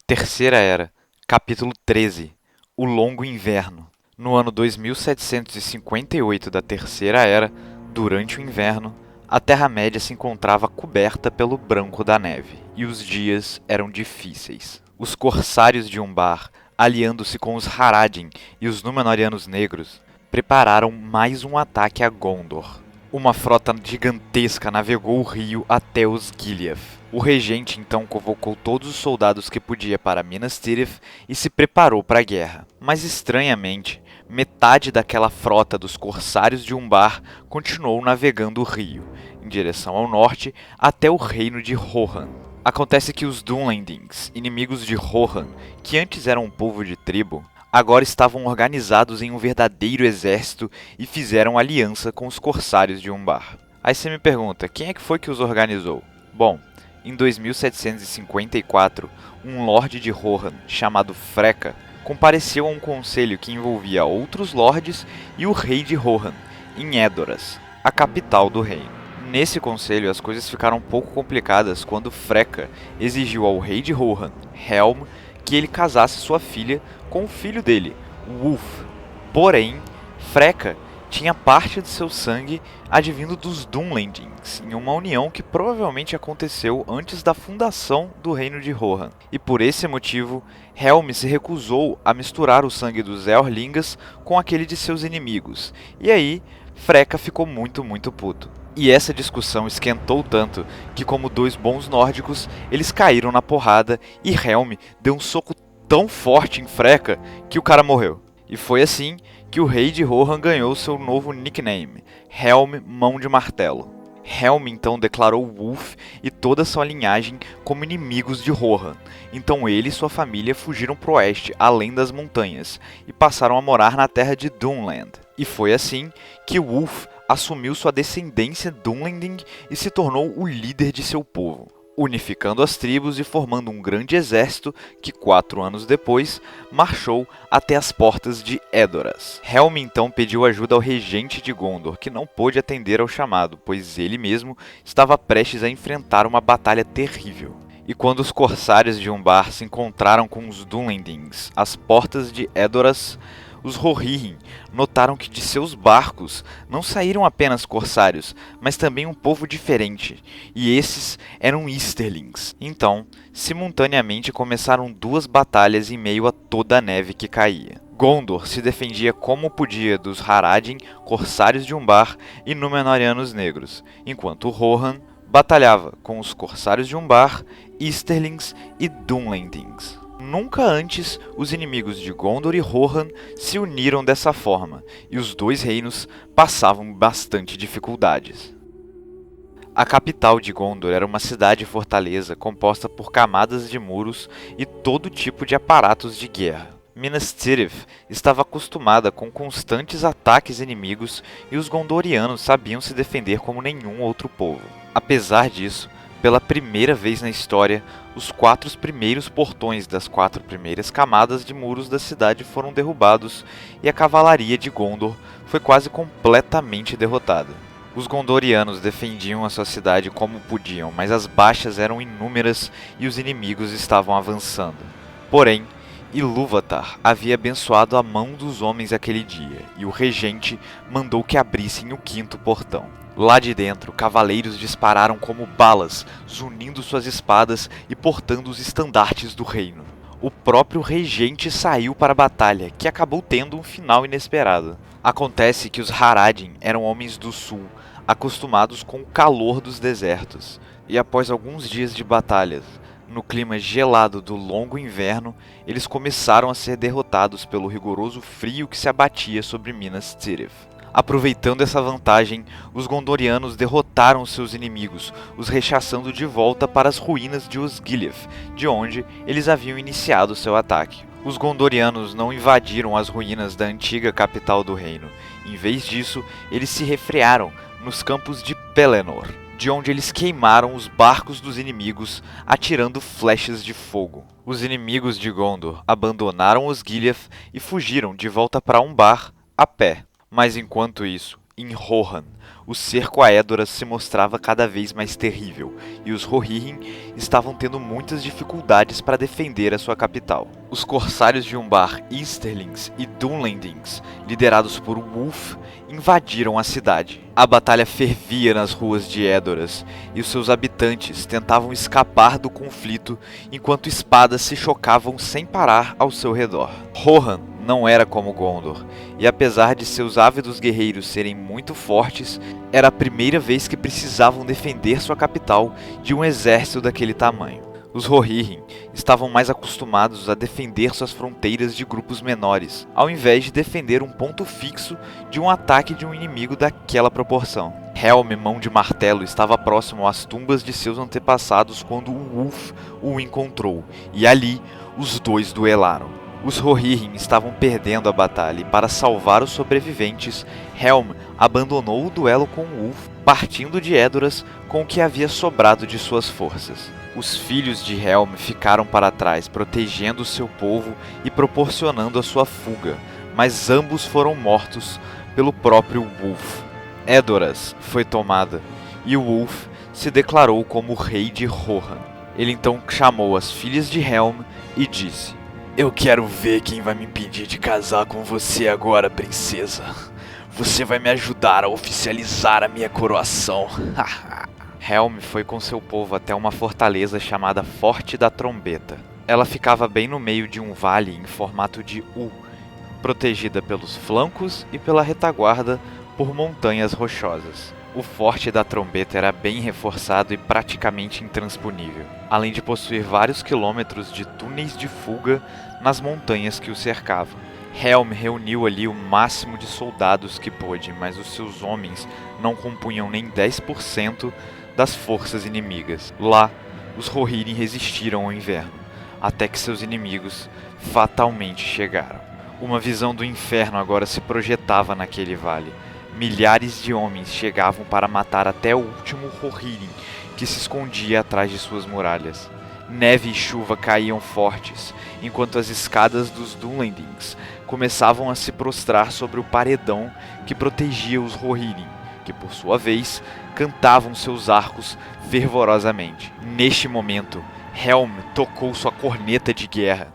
Terceira Era, capítulo 13, O Longo Inverno. No ano 2758 da Terceira Era, durante o inverno, a Terra-média se encontrava coberta pelo branco da neve, e os dias eram difíceis. Os corsários de Umbar, aliando-se com os Haradin e os Númenóreanos Negros, prepararam mais um ataque a Gondor. Uma frota gigantesca navegou o rio até os Gilead. O regente então convocou todos os soldados que podia para Minas Tirith e se preparou para a guerra. Mas estranhamente, metade daquela frota dos corsários de Umbar continuou navegando o rio, em direção ao norte, até o reino de Rohan. Acontece que os Dunlendings, inimigos de Rohan, que antes eram um povo de tribo, agora estavam organizados em um verdadeiro exército e fizeram aliança com os corsários de Umbar. Aí você me pergunta, quem é que foi que os organizou? Bom, em 2754, um lorde de Rohan, chamado Freka, compareceu a um conselho que envolvia outros lordes e o rei de Rohan, em Edoras, a capital do reino. Nesse conselho, as coisas ficaram um pouco complicadas quando Freka exigiu ao rei de Rohan, Helm, que ele casasse sua filha com o filho dele, Wulf. Porém, Freka tinha parte de seu sangue advindo dos Dunlendings, em uma união que provavelmente aconteceu antes da fundação do reino de Rohan. E por esse motivo, Helm se recusou a misturar o sangue dos Eorlingas com aquele de seus inimigos. E aí, Freka ficou muito puto. E essa discussão esquentou tanto que, como dois bons nórdicos, eles caíram na porrada e Helm deu um soco tão forte em Freka que o cara morreu. E foi assim que o rei de Rohan ganhou seu novo nickname, Helm Mão de Martelo. Helm então declarou Wulf e toda sua linhagem como inimigos de Rohan. Então ele e sua família fugiram para o oeste, além das montanhas, e passaram a morar na terra de Dunland. E foi assim que Wulf assumiu sua descendência Dunlending e se tornou o líder de seu povo, unificando as tribos e formando um grande exército que, 4 anos depois, marchou até as portas de Edoras. Helm então pediu ajuda ao regente de Gondor, que não pôde atender ao chamado, pois ele mesmo estava prestes a enfrentar uma batalha terrível. E quando os corsários de Umbar se encontraram com os Dunlendings às portas de Edoras, os Rohirrim notaram que de seus barcos não saíram apenas corsários, mas também um povo diferente, e esses eram Easterlings. Então, simultaneamente começaram 2 batalhas em meio a toda a neve que caía. Gondor se defendia como podia dos Haradin, corsários de Umbar e Númenóreanos Negros, enquanto Rohan batalhava com os corsários de Umbar, Easterlings e Dunlendings. Nunca antes os inimigos de Gondor e Rohan se uniram dessa forma, e os dois reinos passavam bastante dificuldades. A capital de Gondor era uma cidade-fortaleza composta por camadas de muros e todo tipo de aparatos de guerra. Minas Tirith estava acostumada com constantes ataques inimigos e os gondorianos sabiam se defender como nenhum outro povo. Apesar disso, pela primeira vez na história, os 4 primeiros portões das 4 primeiras camadas de muros da cidade foram derrubados e a cavalaria de Gondor foi quase completamente derrotada. Os gondorianos defendiam a sua cidade como podiam, mas as baixas eram inúmeras e os inimigos estavam avançando. Porém, Ilúvatar havia abençoado a mão dos homens aquele dia, e o regente mandou que abrissem o 5º portão. Lá de dentro, cavaleiros dispararam como balas, zunindo suas espadas e portando os estandartes do reino. O próprio regente saiu para a batalha, que acabou tendo um final inesperado. Acontece que os Haradin eram homens do sul, acostumados com o calor dos desertos, e após alguns dias de batalhas, no clima gelado do longo inverno, eles começaram a ser derrotados pelo rigoroso frio que se abatia sobre Minas Tirith. Aproveitando essa vantagem, os gondorianos derrotaram seus inimigos, os rechaçando de volta para as ruínas de Osgiliath, de onde eles haviam iniciado seu ataque. Os gondorianos não invadiram as ruínas da antiga capital do reino. Em vez disso, eles se refrearam nos campos de Pelennor, de onde eles queimaram os barcos dos inimigos, atirando flechas de fogo. Os inimigos de Gondor abandonaram Osgiliath e fugiram de volta para Umbar a pé. Mas enquanto isso, em Rohan, o cerco a Edoras se mostrava cada vez mais terrível, e os Rohirrim estavam tendo muitas dificuldades para defender a sua capital. Os corsários de Umbar, Easterlings e Dunlendings, liderados por Wulf, invadiram a cidade. A batalha fervia nas ruas de Edoras, e os seus habitantes tentavam escapar do conflito enquanto espadas se chocavam sem parar ao seu redor. Rohan não era como Gondor, e apesar de seus ávidos guerreiros serem muito fortes, era a primeira vez que precisavam defender sua capital de um exército daquele tamanho. Os Rohirrim estavam mais acostumados a defender suas fronteiras de grupos menores, ao invés de defender um ponto fixo de um ataque de um inimigo daquela proporção. Helm, mão de martelo, estava próximo às tumbas de seus antepassados quando o Wulf o encontrou, e ali os dois duelaram. Os Rohirrim estavam perdendo a batalha e, para salvar os sobreviventes, Helm abandonou o duelo com Wulf, partindo de Edoras com o que havia sobrado de suas forças. Os filhos de Helm ficaram para trás, protegendo seu povo e proporcionando a sua fuga, mas ambos foram mortos pelo próprio Wulf. Edoras foi tomada, e Wulf se declarou como rei de Rohan. Ele então chamou as filhas de Helm e disse: "Eu quero ver quem vai me impedir de casar com você agora, princesa. Você vai me ajudar a oficializar a minha coroação." Helm foi com seu povo até uma fortaleza chamada Forte da Trombeta. Ela ficava bem no meio de um vale em formato de U, protegida pelos flancos e pela retaguarda por montanhas rochosas. O Forte da Trombeta era bem reforçado e praticamente intransponível, além de possuir vários quilômetros de túneis de fuga nas montanhas que o cercavam. Helm reuniu ali o máximo de soldados que pôde, mas os seus homens não compunham nem 10% das forças inimigas. Lá, os Rohirrim resistiram ao inverno, até que seus inimigos fatalmente chegaram. Uma visão do inferno agora se projetava naquele vale. Milhares de homens chegavam para matar até o último Rohirrim que se escondia atrás de suas muralhas. Neve e chuva caíam fortes, enquanto as escadas dos Dunlendings começavam a se prostrar sobre o paredão que protegia os Rohirrim, que por sua vez cantavam seus arcos fervorosamente. Neste momento, Helm tocou sua corneta de guerra,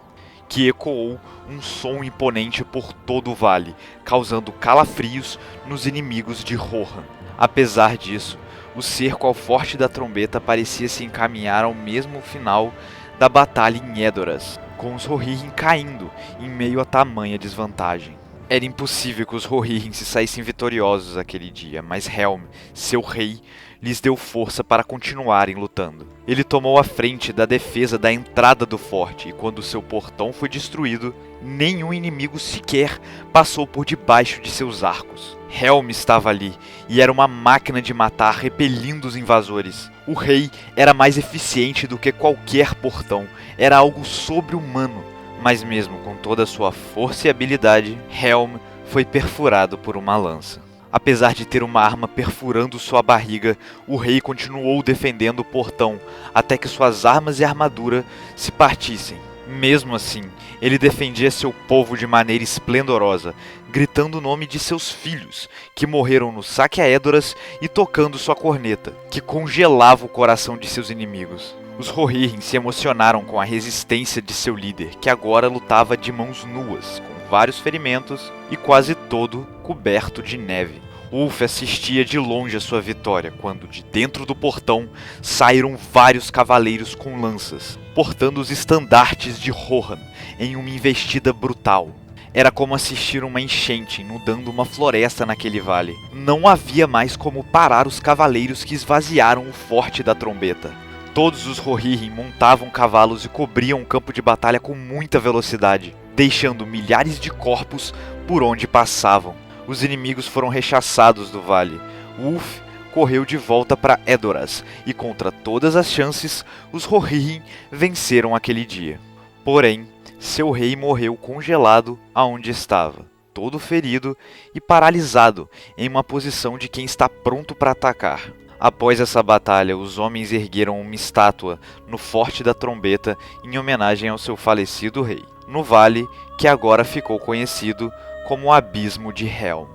que ecoou um som imponente por todo o vale, causando calafrios nos inimigos de Rohan. Apesar disso, o cerco ao Forte da Trombeta parecia se encaminhar ao mesmo final da batalha em Edoras, com os Rohirrim caindo em meio a tamanha desvantagem. Era impossível que os Rohirrim se saíssem vitoriosos aquele dia, mas Helm, seu rei, lhes deu força para continuarem lutando. Ele tomou a frente da defesa da entrada do forte, e quando seu portão foi destruído, nenhum inimigo sequer passou por debaixo de seus arcos. Helm estava ali, e era uma máquina de matar, repelindo os invasores. O rei era mais eficiente do que qualquer portão, era algo sobre-humano. Mas mesmo com toda a sua força e habilidade, Helm foi perfurado por uma lança. Apesar de ter uma arma perfurando sua barriga, o rei continuou defendendo o portão, até que suas armas e armadura se partissem. Mesmo assim, ele defendia seu povo de maneira esplendorosa, gritando o nome de seus filhos, que morreram no saque a Edoras, e tocando sua corneta, que congelava o coração de seus inimigos. Os Rohirrim se emocionaram com a resistência de seu líder, que agora lutava de mãos nuas, com vários ferimentos e quase todo coberto de neve. Wulf assistia de longe a sua vitória, quando de dentro do portão saíram vários cavaleiros com lanças, portando os estandartes de Rohan em uma investida brutal. Era como assistir uma enchente inundando uma floresta naquele vale. Não havia mais como parar os cavaleiros que esvaziaram o Forte da Trombeta. Todos os Rohirrim montavam cavalos e cobriam o campo de batalha com muita velocidade, deixando milhares de corpos por onde passavam. Os inimigos foram rechaçados do vale. Wulf correu de volta para Edoras, e contra todas as chances, os Rohirrim venceram aquele dia. Porém, seu rei morreu congelado aonde estava, todo ferido e paralisado, em uma posição de quem está pronto para atacar. Após essa batalha, os homens ergueram uma estátua no Forte da Trombeta em homenagem ao seu falecido rei, no vale que agora ficou conhecido como o Abismo de Helm.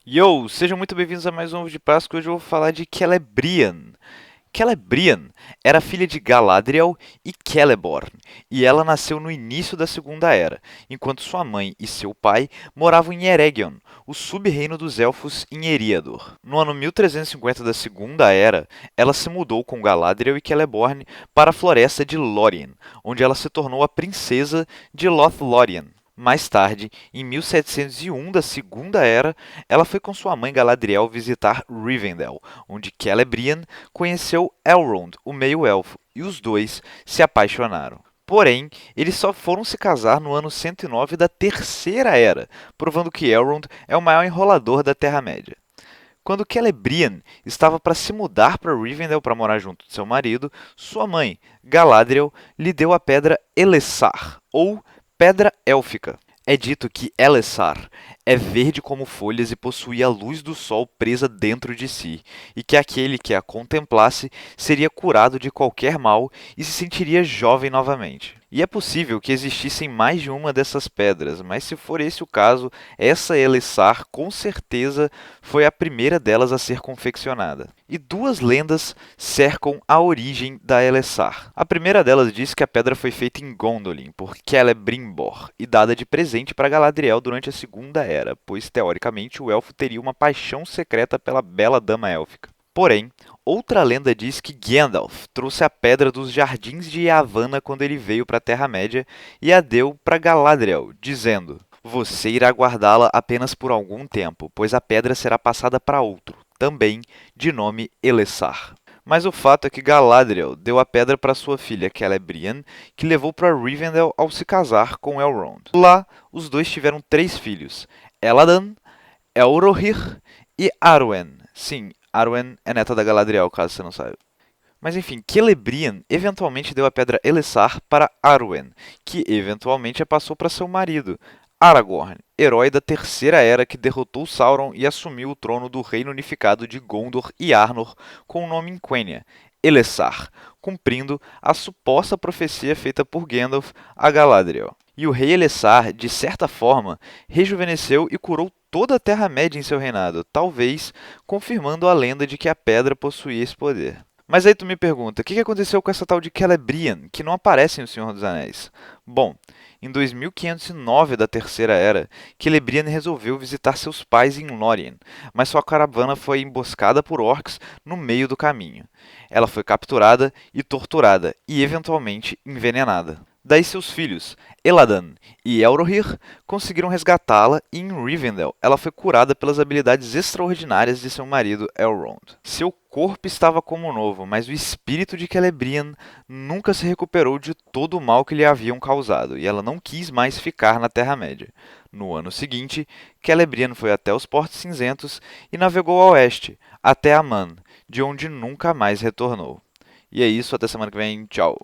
Yo, sejam muito bem-vindos a mais um Ovo de Páscoa. Hoje eu vou falar de Celebrian. Celebrian era filha de Galadriel e Celeborn, e ela nasceu no início da Segunda Era, enquanto sua mãe e seu pai moravam em Eregion, o sub-reino dos Elfos em Eriador. No ano 1350 da Segunda Era, ela se mudou com Galadriel e Celeborn para a floresta de Lórien, onde ela se tornou a princesa de Lothlórien. Mais tarde, em 1701 da Segunda Era, ela foi com sua mãe Galadriel visitar Rivendell, onde Celebrian conheceu Elrond, o meio-elfo, e os dois se apaixonaram. Porém, eles só foram se casar no ano 109 da Terceira Era, provando que Elrond é o maior enrolador da Terra-média. Quando Celebrian estava para se mudar para Rivendell para morar junto de seu marido, sua mãe, Galadriel, lhe deu a pedra Elessar, ou Pedra Élfica. É dito que Elessar é verde como folhas e possuía a luz do sol presa dentro de si, e que aquele que a contemplasse seria curado de qualquer mal e se sentiria jovem novamente. E é possível que existissem mais de uma dessas pedras, mas se for esse o caso, essa Elessar com certeza foi a primeira delas a ser confeccionada. E duas lendas cercam a origem da Elessar. A primeira delas diz que a pedra foi feita em Gondolin por Celebrimbor e dada de presente para Galadriel durante a Segunda Era, pois teoricamente o elfo teria uma paixão secreta pela bela dama élfica. Porém, outra lenda diz que Gandalf trouxe a pedra dos jardins de Yavanna quando ele veio para a Terra-média e a deu para Galadriel, dizendo: "Você irá guardá-la apenas por algum tempo, pois a pedra será passada para outro, também de nome Elessar." Mas o fato é que Galadriel deu a pedra para sua filha Celebrian, que levou para Rivendell ao se casar com Elrond. Lá, os dois tiveram 3 filhos: Eladan, Elrohir e Arwen. Sim, Arwen é neta da Galadriel, caso você não saiba. Mas enfim, Celebrian eventualmente deu a pedra Elessar para Arwen, que eventualmente a passou para seu marido, Aragorn, herói da Terceira Era que derrotou Sauron e assumiu o trono do Reino Unificado de Gondor e Arnor com o nome em Quenya, Elessar, cumprindo a suposta profecia feita por Gandalf a Galadriel. E o rei Elessar, de certa forma, rejuvenesceu e curou toda a Terra-média em seu reinado, talvez confirmando a lenda de que a pedra possuía esse poder. Mas aí tu me pergunta, o que aconteceu com essa tal de Celebrian, que não aparece em O Senhor dos Anéis? Bom, em 2509 da Terceira Era, Celebrian resolveu visitar seus pais em Lórien, mas sua caravana foi emboscada por orcs no meio do caminho. Ela foi capturada e torturada, e eventualmente envenenada. Daí seus filhos, Eladan e Elrohir, conseguiram resgatá-la e em Rivendell ela foi curada pelas habilidades extraordinárias de seu marido Elrond. Seu corpo estava como novo, mas o espírito de Celebrian nunca se recuperou de todo o mal que lhe haviam causado, e ela não quis mais ficar na Terra-média. No ano seguinte, Celebrian foi até os Portos Cinzentos e navegou a oeste, até Aman, de onde nunca mais retornou. E é isso, até semana que vem, tchau!